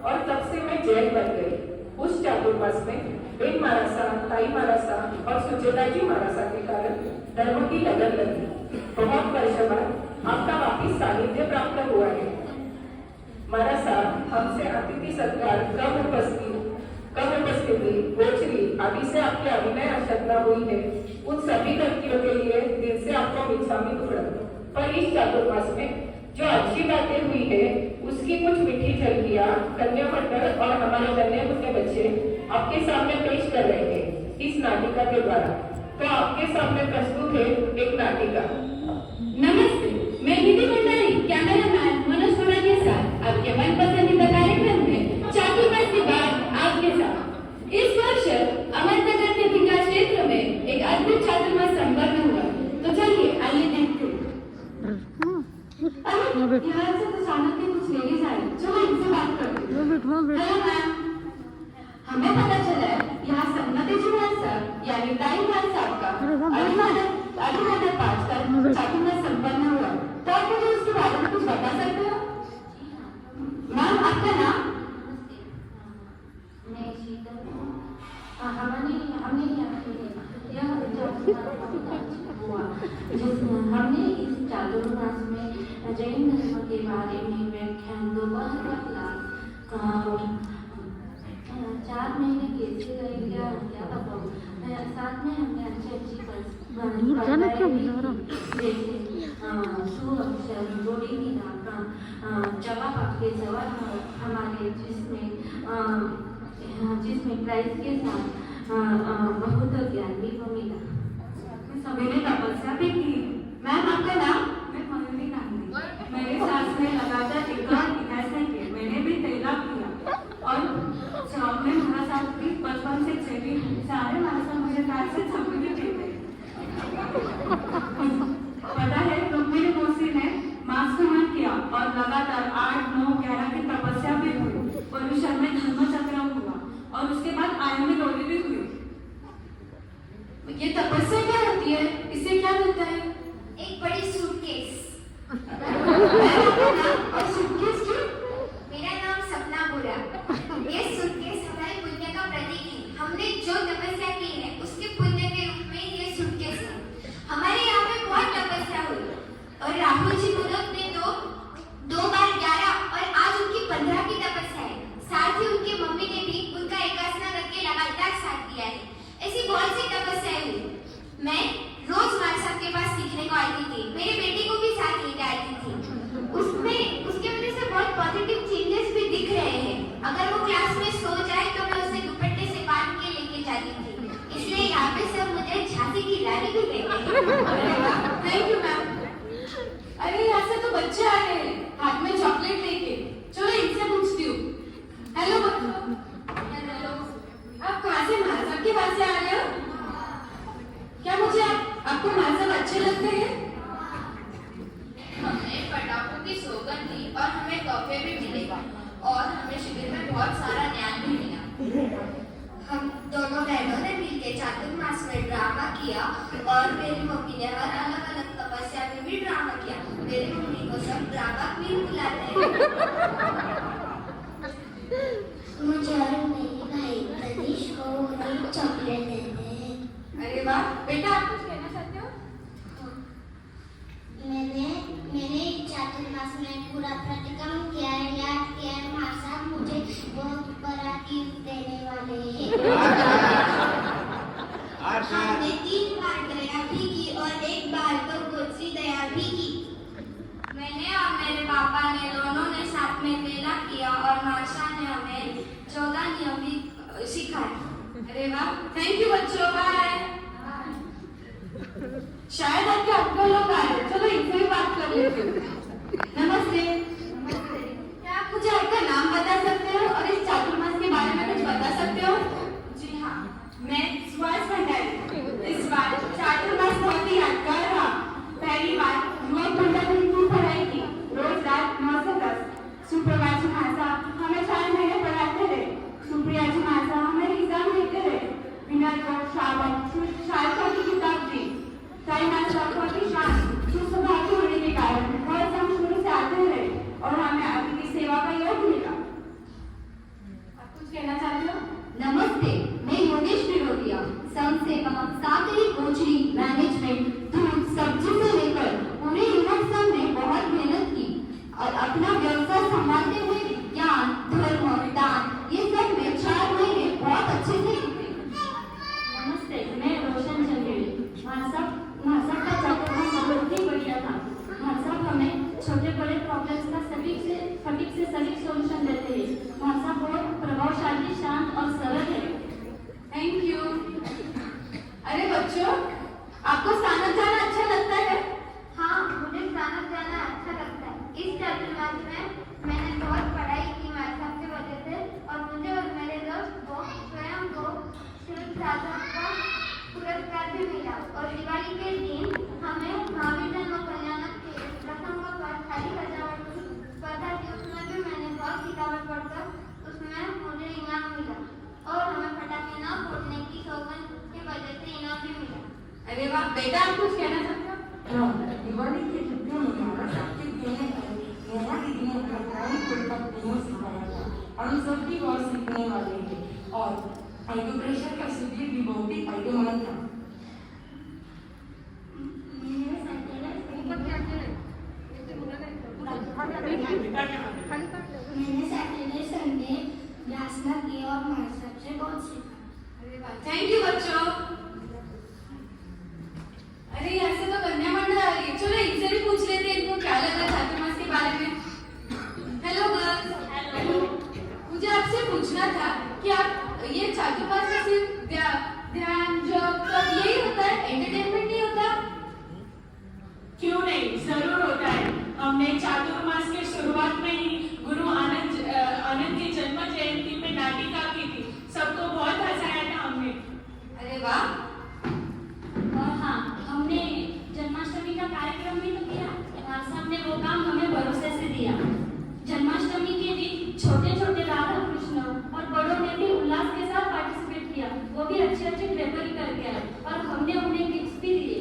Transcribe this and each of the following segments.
और तब से मैं जैन बन गई। उस चातुर्मास में बेन मारासा, ताई मारासा और सुचेताजी मारासा के कारण धर्म की लगन लगी। बहुत वर्ष बाद आपका वापिस सानिध्य प्राप्त हुआ है। मारासा, हमसे अतिथि सत्कार, कम उपस्थिति, गोचरी आदि से आपकी अभिनय आवश्यकता हुई है। उन सभी गलतियों के लिए दिल से आपको मिच्छामी दुक्कड़म। पर इस चातुर्मास में जो अच्छी बातें हुई है उसकी कुछ मीठी झलकियां कन्या मंडल और हमारे कन्या के बच्चे आपके सामने पेश कर रहे हैं इस नाटिका के द्वारा। तो आपके सामने प्रस्तुत है एक नाटिका। नमस्ते, मैं निधि भंडारी कैमरामैन मनोज सोना के साथ आपके मन पसंदीदा कार्यक्रम में चातुर्मास के बाद आपके साथ। इस वर्ष अमरनगर के विकास क्षेत्र में एक अद्भुत चातुर्मास संपन्न हुआ। तो चलिए आइए देखते हैं। अरे यहाँ से तो अचानक के कुछ लेडीज आई, चलो इनसे बात करते हैं। हेलो मैम, हमें पता चला है यहाँ सम्मति जी साहब यानी ताई भाई साहब का अभी 5 का चातुर्मास संपन्न हुआ। तो आप मुझे उसके बारे में कुछ बता सकते हो? मैम आपका नाम? मैं शीतल हूँ। हमने हमने इस चातुर्मास में जैन धर्म के बारे में व्याख्यान दोपहर का 4 महीने कैसे गए क्या बताऊँ। साथ में हमने अच्छी सुअक्षर, जोड़ी की व्याकरण, जवाब आपके जवाब हमारे जिसमें प्राइज के साथ बहुत ज्ञान भी को मिला। मैंने तपस्या भी की। मैम आपका नाम? मैं मयूरी गांधी। मेरे सास ने लगातार 21 किए। मैंने भी तैराक किया और मैं हमारा साथ भी बचपन से चली। सारे मासा मुझे कार से छपी भी देते। पता है रुक्मिणी मौसी ने मास्कमान किया और लगातार 8, 9, 11 की तपस्या भी हुई। पर्यूषण में धर्मचक्र हुआ और उसके बाद आयमी डोली भी हुई। ये तपस्या क्या होती है? इससे क्या मिलता है? एक बड़ी सूटकेस। और सूटकेस क्यों? मेरा नाम सपना बोरा। ये सूटकेस हमारे पुण्य का प्रतीक है। हमने जो तपस्या की है उसके पुण्य के रूप में ये सूटकेस है। हमारे यहाँ पे बहुत तपस्या हुई और राहुल जी मुनक ने दो बार 11 और आज उनकी 15 की तपस्या है। साथ ही उनकी मम्मी ने भी उनका एकासना करके लगातार साथ दिया है। ऐसी बहुत सी तपस्याएं हुई। मैं रोज मार साहब के पास सीखने को आती थी। मेरे बेटे को भी साथ लेके आती थी। उसके वजह से बहुत पॉजिटिव चेंजेस भी दिख रहे हैं। अगर वो क्लास में सो जाए तो मैं उसे दुपट्टे से बांध के लेके जाती थी। इसलिए यहाँ पे सब मुझे झांसी की रानी भी कहते हैं। Thank you ma'am. अरे यहाँ से तो बच्चे आ रहे हैं हाथ में चॉकलेट लेके। चलो इनसे पूछती हूँ। हेलो बच्चों। आप कहाँ से महाराज के पास से आ रहे हो? क्या मुझे आपको महाराज अच्छे लगते हैं? हमने पटाखों की सौगंध ली और हमें तोहफे भी मिले और हमें शिविर में बहुत सारा ज्ञान भी मिला। हम दोनों बहनों ने मिलकर चातुर्मास में ड्रामा किया और मेरी मम्मी ने हर अलग अलग तपस्या में भी ड्रामा किया। मेरी मम्मी को सब ड्रामा क्वीन बुलाते हैं। मुझे और मेरी भाई तनिष को उन्हें चॉकलेट देते हैं। अरे वाह बेटा, आप कुछ कहना चाहते हो? मैंने चातुर्मास में पूरा प्रतिक्रम किया है, याद किया है। माँ साहब मुझे बहुत बड़ा गिफ्ट देने वाले हैं। हमने 3 बार दया भी की और 1 बार तो गोचरी दया भी की। मैंने और मेरे पापा ने दोनों ने साथ में मेला किया और माशा ने हमें 14 नियम भी सिखाए। अरे वाह, थैंक यू बच्चों, बाय। शायद आपके अंकल लोग आ रहे हैं। चलो इनसे भी बात कर लेते हैं। नमस्ते। क्या आप मुझे आपका नाम बता सकते हो और इस चातुर्मास के बारे में कुछ बता सकते हो? जी हाँ, मैं सुभाष भंडारी। इस बार चातुर्मास बहुत ही यादगार रहा। पहली बार युवक मंडल की पढ़ाई की। रोज रात 9 से 10 सुप्रभा जी महासा हमें 4 महीने पढ़ाते रहे। सुप्रिया जी महासा हमें एग्जाम देते रहे। विनय को श्रावण शायद की किताब दी। साई मासा बहुत ही शांत सुस्वभाव होने के कारण बहुत हम शुरू से आते रहे और हमें अतिथि सेवा का योग मिला। साथ ही कोचरी, मैनेजमेंट, दूध, सब्जी से लेकर पूरे यूनिट सब ने बहुत मेहनत की और अपना व्यवसाय संभालते हुए विज्ञान, धर्म, दान ये सब में 4 महीने बहुत अच्छे से बीते। नमस्ते, मैं रोशन चंदेल। महासाब का चातुर्मास बहुत ही बढ़िया था। महासाब हमें छोटे बड़े प्रॉब्लम्स का सटीक से सटीक सॉल्यूशन देते हैं। महासाब बहुत प्रभावशाली, शांत और सरल है। Thank you. अरे बच्चों, आपको स्नातक जाना अच्छा लगता है? हाँ, मुझे स्नातक जाना अच्छा लगता है। इस चातुर्मास में मैंने बहुत पढ़ाई की मार साहब की वजह से और मुझे और मेरे दोस्त को स्वयं को शिल्प साधक का पुरस्कार भी मिला और दिवाली के दिन हमें महावीर जन्म कल्याण के प्रसंग पर थाली सजावट की स्पर्धा थी। उसमें भी मैंने बहुत किताबें पढ़कर उसमें मुझे इनाम मिला और हमें पटाखे न फोड़ने की सौगंध की वजह से इनाम भी मिला। अरे वाह बेटा, आप कुछ कहना चाहते हो? दिवाली की छुट्टियों में हमारा कार्तिक देने पर नेहा दीदी ने अपना ड्राइंग खुद का प्रेम सिखाया था और हम सब भी बहुत सीखने वाले थे और एक्यूप्रेशर का शिविर भी बहुत ही फायदेमंद था। मैंने सैटरडे संडे प्रार्थना की और महाराज से बहुत सीखा। अरे वाह, थैंक यू बच्चों। अरे यहाँ से तो कन्या मंडल आ रही है। चलो इनसे भी पूछ लेते हैं इनको क्या लगा चातुर्मास के बारे में। Hello girls. हेलो। मुझे आपसे पूछना था कि आप ये चातुर्मास में सिर्फ ध्यान, जप, तप यही होता है, एंटरटेनमेंट नहीं होता? क्यों नहीं, जरूर होता है। हमने चातुर्मास के शुरुआत में ही गुरु आनंद की जन्म जयंती में नाटिका की थी। सबको बहुत हंसाया था हमने। अरे वाह। और हाँ, हमने जन्माष्टमी का कार्यक्रम भी तो किया। महासाब ने वो काम हमें भरोसे से दिया। जन्माष्टमी के दिन छोटे छोटे राधा कृष्ण और बड़ों ने भी उल्लास के साथ पार्टिसिपेट किया। वो भी अच्छे ड्रेपरी करके आए और हमने उन्हें गिफ्ट भी दिए।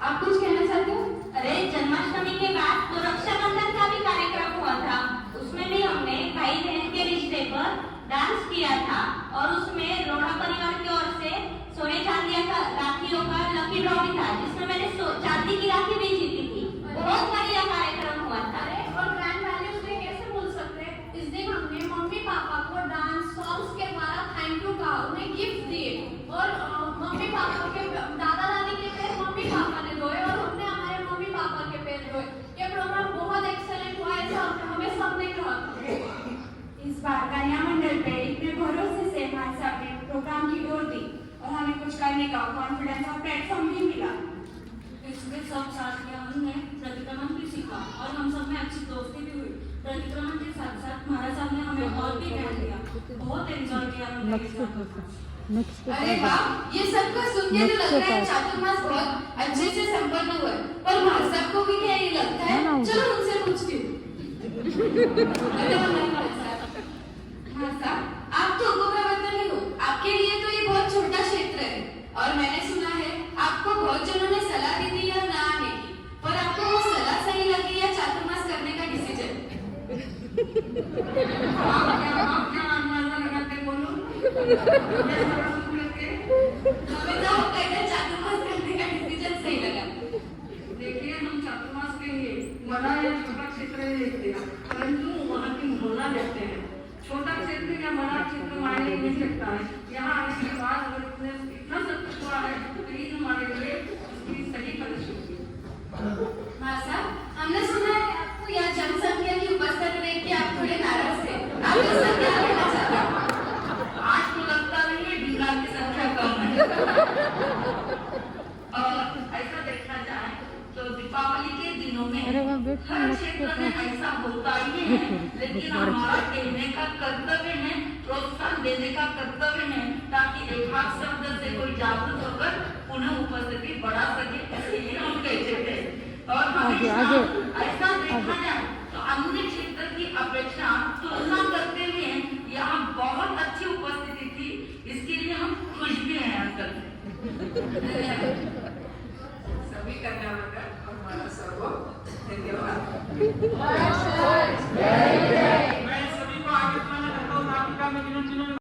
आप कुछ कहना चाहते हो? अरे जन्माष्टमी के बाद तो रक्षाबंधन का भी कार्यक्रम हुआ था। उसमें भी हमने भाई बहन के रिश्ते पर डांस किया था और उसमें रोड़ा परिवार की ओर से सोने चांदी का राखियों का लकी ड्रॉ भी था, जिसमें मैंने चांदी की राखी भी जीती थी। बहुत बढ़िया कार्यक्रम हुआ था। और ग्रैंड वैल्यूज में कैसे भूल सकते हैं? इस दिन हमने मम्मी पापा को डांस सॉन्ग्स के द्वारा थैंक यू कहा, उन्हें गिफ्ट दिए और मम्मी पापा के दादा दादी के पैर मम्मी पापा ने धोए और हमने हमारे मम्मी पापा के पैर धोए। ये प्रोग्राम बहुत एक्सेलेंट हुआ है, ऐसा हमें सबने कहा। इस बार कन्या मंडल पे इतने भरोसे से महासाब ने प्रोग्राम की ओर दी और हमें कुछ करने का कॉन्फिडेंस और प्लेटफॉर्म भी मिला। इसमें सब साथ में हमने प्रतिक्रमण भी सीखा और हम सब में अच्छी दोस्ती भी हुई। प्रतिक्रमण के साथ साथ महाराज साहब ने हमें और भी ज्ञान दिया। बहुत एंजॉय किया हमने। अरे वाह, ये सब कुछ सुन के तो लग रहा है चातुर्मास बहुत अच्छे से संपन्न हुआ है। पर महासाब को भी क्या ये लगता है? चलो उनसे पूछती हूँ। महासाब, आप तो उपप्रबंधक हो, आपके लिए तो ये बहुत छोटा क्षेत्र है और मैंने सुना है आपको बहुत जनों ने सलाह दी थी या ना आने की, पर आपको वो सलाह सही लगी या चातुर्मास करने का डिसीजन? हमें तो वो कहते चातुर्मास करने का डिसीजन सही लगा। देखिए, हम चातुर्मास के लिए बड़ा या छोटा क्षेत्र नहीं देखते, परंतु वहाँ की भावना देखते हैं। छोटा क्षेत्र या बड़ा क्षेत्र मायने नहीं रखता है। यहाँ आने के बाद अगर उसने इतना सब कुछ हुआ है तो ये हमारे लिए उसकी सही परिस्थिति है। महासाब, हमने सुना है आपको यहाँ जनसंख्या की उपस्थिति देख के आप थोड़े नाराज थे। आप इसका क्या कहना चाहते हैं? आज तो लगता नहीं है बीमार की संख्या कम है। और ऐसा देखा जाए तो दीपावली के दिनों में हर क्षेत्र में ऐसा होता ही है, लेकिन हमारा कहने का कर्तव्य है, प्रोत्साहन देने का कर्तव्य है, ताकि एक आध शब्द से कोई जागरूक होकर पुनः उपस्थिति बढ़ा सके। इसलिए हम कहते थे और हमेशा ऐसा देखा जाए तो अन्य क्षेत्र की अपेक्षा तुलना करते हुए यहाँ बहुत अच्छी उपस्थिति थी। इसके लिए हम खुश भी हैं अंकल। सभी कन्या मंडल और हमारा सर्व धन्यवाद। जय जय